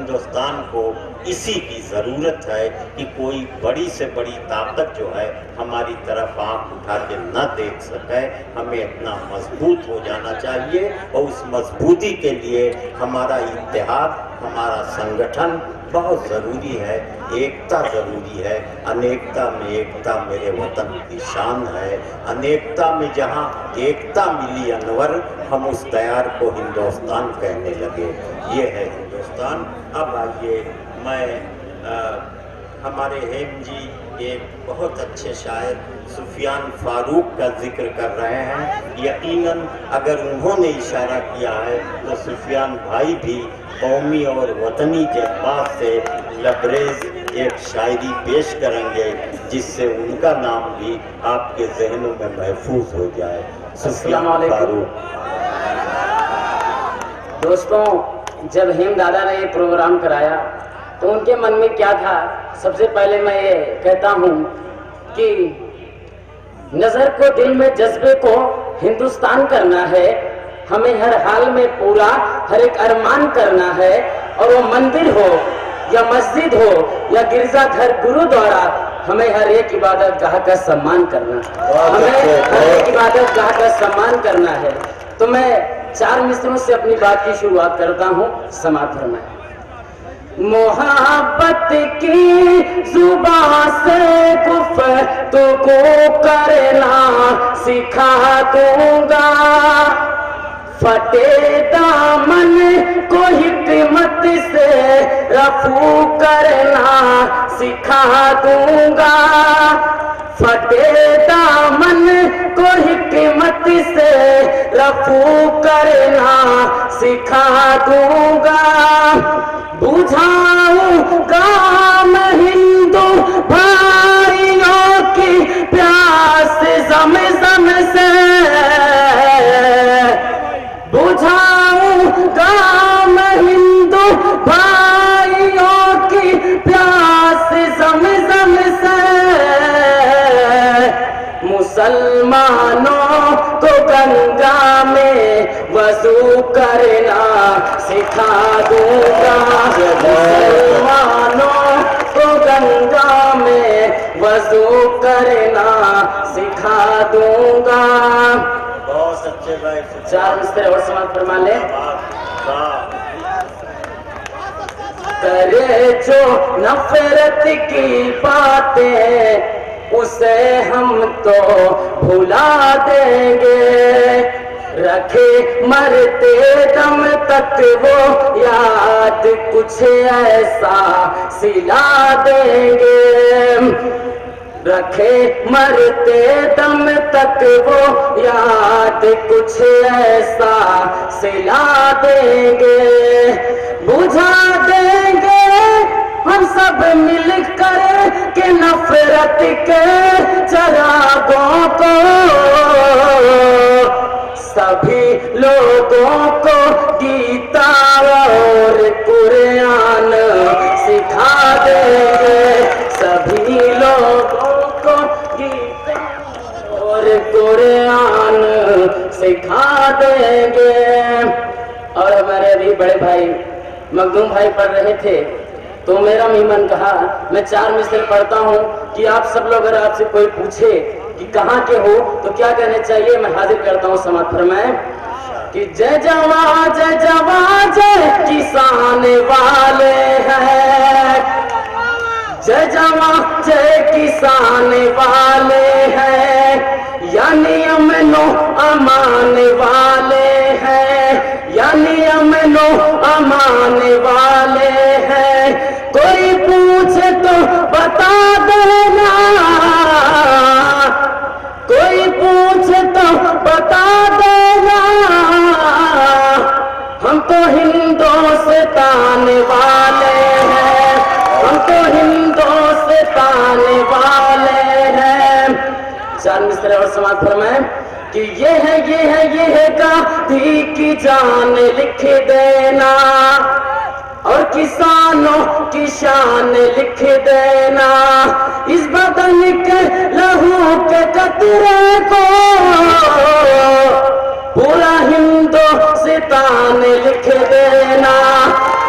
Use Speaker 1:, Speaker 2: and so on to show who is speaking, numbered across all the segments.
Speaker 1: हिंदुस्तान को इसी की ज़रूरत है कि कोई बड़ी से बड़ी ताकत जो है हमारी तरफ आंख उठा के न देख सके। हमें इतना मजबूत हो जाना चाहिए और उस मजबूती के लिए हमारा इत्तेहाद, हमारा संगठन बहुत ज़रूरी है। एकता ज़रूरी है। अनेकता में एकता मेरे वतन की शान है। अनेकता में जहाँ एकता मिली अनवर, हम उस तैयार को हिंदुस्तान कहने लगे। ये है हिंदुस्तान। अब आइए, मैं हमारे हेम जी एक बहुत अच्छे शायर सुफियान फारूक का जिक्र कर रहे हैं। यकीनन अगर उन्होंने इशारा किया है तो सुफियान भाई भी कौमी और वतनी जज्बात से लबरेज एक शायरी पेश करेंगे जिससे उनका नाम भी आपके जहनों में महफूज हो जाए। सुफियान फारूक।
Speaker 2: दोस्तों, जब हेम दादा ने ये प्रोग्राम कराया तो उनके मन में क्या था? सबसे पहले मैं ये कहता हूँ कि नजर को, दिल में जज्बे को हिंदुस्तान करना है। हमें हर हाल में पूरा हर एक अरमान करना है। और वो मंदिर हो या मस्जिद हो या गिरजाघर गुरुद्वारा, हमें हर एक इबादत गाह का सम्मान करना है। हमें हर एक इबादत गाह का सम्मान करना है। तो मैं 4 मिसरों से अपनी बात की शुरुआत करता हूँ। समाप्त फरमाएं। मोहब्बत की जुबान से गुफ्तगू करना सिखा दूंगा, फटे दामन को हिकमत से रफू करना सिखा दूंगा, फटे दामन को हिकमत से रफू करना सिखा दूंगा। बुझाऊंगा मैं हिंदू भाइयों की प्यास ज़म-ज़म से, बुझाऊंगा मैं हिंदू भाइयों की प्यास ज़म-ज़म से। मुसलमानों को गंगा में वज़ू करना सिखा दूंगा, मुसलमानों को गंगा में वज़ू करना सिखा दूंगा।
Speaker 1: बहुत अच्छे भाई।
Speaker 2: 4 मिसरे और समाप्त फरमा ले। करे जो नफरत की बातें उसे हम तो भुला देंगे, रखे मरते दम तक वो याद कुछ ऐसा सिला देंगे, रखे मरते दम तक वो याद कुछ ऐसा सिला देंगे, बुझा देंगे हम सब मिलकर के नफरत के चरागों को, सभी लोगों को गीता और कुरान सिखा देंगे, सभी लोगों को गीता और कुरान सिखा देंगे। और हमारे अभी बड़े भाई मखदूम भाई पढ़ रहे थे तो मेरा मीमन कहा मैं 4 मिसरे पढ़ता हूँ कि आप सब लोग अगर आपसे कोई पूछे कि कहाँ के हो तो क्या कहना चाहिए। मैं हाजिर करता हूँ। समाप्त फरमाएं कि जय जवान जय किसान वाले हैं, जय जवान जय किसान वाले हैं, यानी अमनो अमान वाले हैं, यानी अमनो अमान वाले हैं। कोई पूछे तो बता देना, कोई पूछे तो बता देना, हम तो हिंदुस्तान वाले हैं, हम तो हिंदुस्तान वाले हैं। 4 मिसरे और समाप्त फरमाएं कि ये है गांधी की जान लिख देना और किसानों की शान लिख देना, इस बदन के लहू के कतरे को पूरा हिंदुस्तान लिख देना,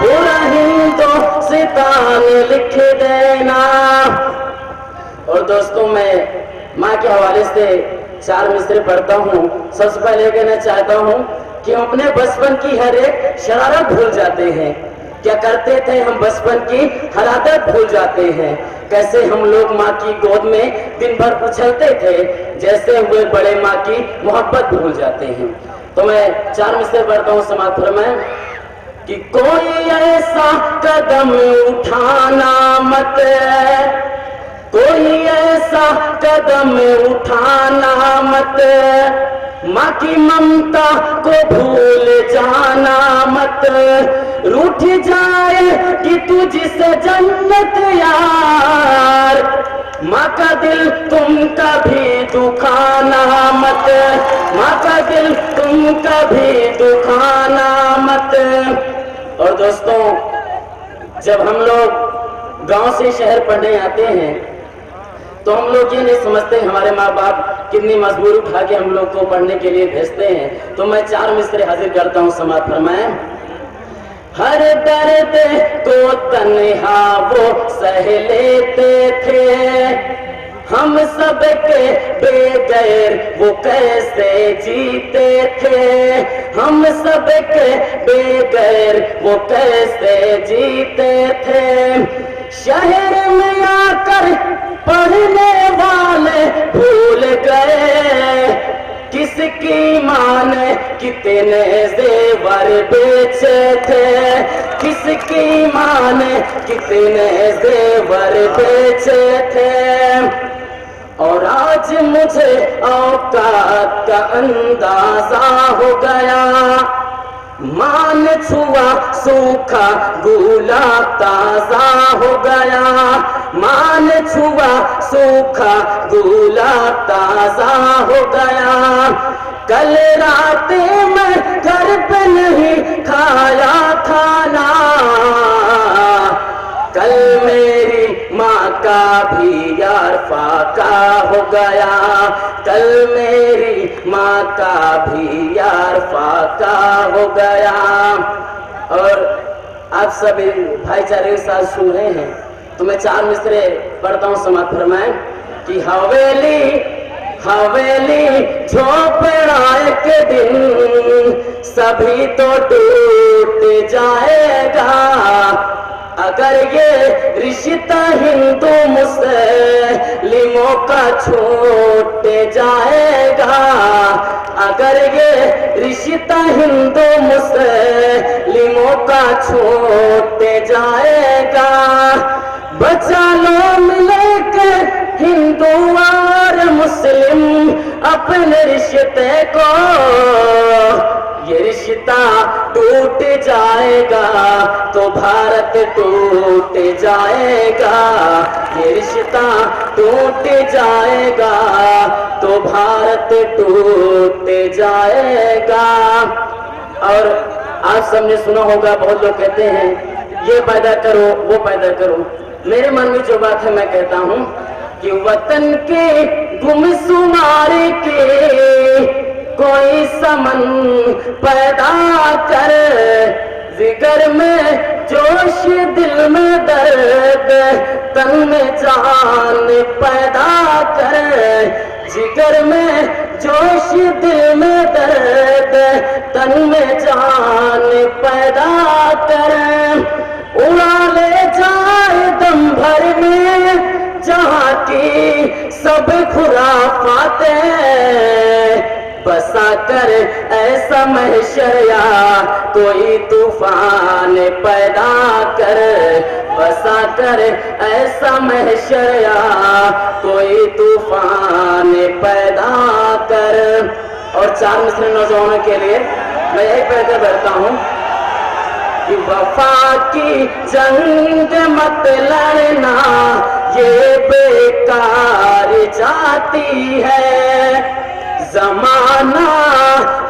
Speaker 2: पूरा हिंदुस्तान दोस्तों, मैं माँ के हवाले से 4 मिसरे पढ़ता हूँ। सबसे पहले कहना चाहता हूँ कि हम अपने बचपन की हर एक शरारत भूल जाते हैं। क्या करते थे हम, बचपन की हर आदत भूल जाते हैं। कैसे हम लोग माँ की गोद में दिन भर उछलते थे, जैसे हुए बड़े माँ की मोहब्बत भूल जाते हैं। तो मैं 4 मिसरे पढ़ता हूँ, समाप्त फरमाएं कि कोई ऐसा कदम उठाना मत, कोई ऐसा कदम उठाना मत, माँ की ममता को भूल जाना मत, रूठ जाए कि तुझसे जन्नत यार, माँ का दिल तुम कभी दुखाना मत, माँ का दिल तुम कभी दुखाना मत। और दोस्तों, जब हम लोग गांव से शहर पढ़ने आते हैं तो हम लोग ये नहीं समझते हमारे माँ बाप कितनी मजबूरी उठा के हम लोग को पढ़ने के लिए भेजते हैं। तो मैं 4 मिसरे हाजिर करता हूँ, समाप्त फरमाएं। हर दर्द को तन्हा वो सह लेते थे, हम सब के बेगैर वो कैसे जीते थे, हम सब के बेगैर वो कैसे जीते थे। शहर में आकर पढ़ने वाले भूल गए किसकी माँ ने कितने जेवर बेचे थे, किसकी माँ ने कितने जेवर बेचे थे। और आज मुझे औकात का अंदाजा हो गया, मान छुआ सूखा गुलाब ताजा हो गया, मान छुआ सूखा गुलाब ताजा हो गया। कल रात में घर पे नहीं खाया खाना, कल मेरी माँ का भी यार फाका हो गया, कल मेरी माँ का भी यार फाका हो गया। और आप सभी भाईचारे के साथ सुन रहे हैं तो मैं 4 मिसरे पढ़ता हूँ, समाप्त फरमाएं कि हवेली हवेली झोपड़ा एक दिन सभी तो टूट जाएगा, अगर ये रिश्ता हिंदू मुस्लिमों का छूट जाएगा, अगर ये रिश्ता हिंदू मुस्लिमों का छूट जाएगा, बचा लो मिलकर हिंदू और मुस्लिम अपने रिश्ते को, ये रिश्ता टूट जाएगा तो भारत टूट जाएगा, ये रिश्ता टूट जाएगा तो भारत टूट जाएगा। और आप सबने सुना होगा, बहुत लोग कहते हैं ये पैदा करो वो पैदा करो। मेरे मन में जो बात है मैं कहता हूँ कि वतन के गुमसुमार के कोई समन पैदा कर, जिगर में जोश दिल में दर्द तन में जान पैदा कर, जिगर में जोश दिल में दर्द तन में जान पैदा कर, उड़ा ले जाए दम भर में जहाँ की सब खुराफातें, बसा कर ऐसा महशरिया कोई तूफान पैदा कर, बसा कर ऐसा महशरिया कोई तूफान पैदा कर। और 4 मिसरे नौजवानों के लिए मैं यही पढ़कर बैठता हूँ कि वफा की जंग मत लड़ना, ये बेकार जाती है, जमाना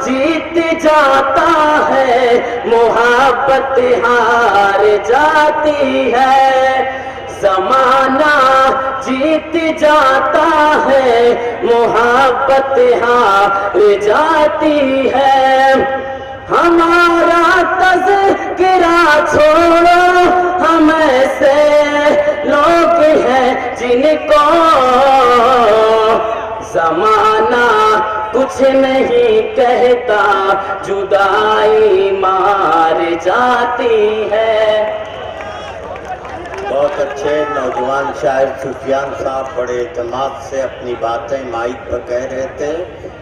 Speaker 2: जीत जाता है, मोहब्बत हार जाती है, जमाना जीत जाता है, मोहब्बत हार जाती है। हमारा तज़किरा छोड़ो, हम ऐसे लोग हैं जिनको जमाना कुछ नहीं कहता, जुदाई मार जाती है।
Speaker 1: बहुत अच्छे नौजवान शायर सुफियान साहब बड़े एतमाद से अपनी बातें माइक पर कह रहे थे।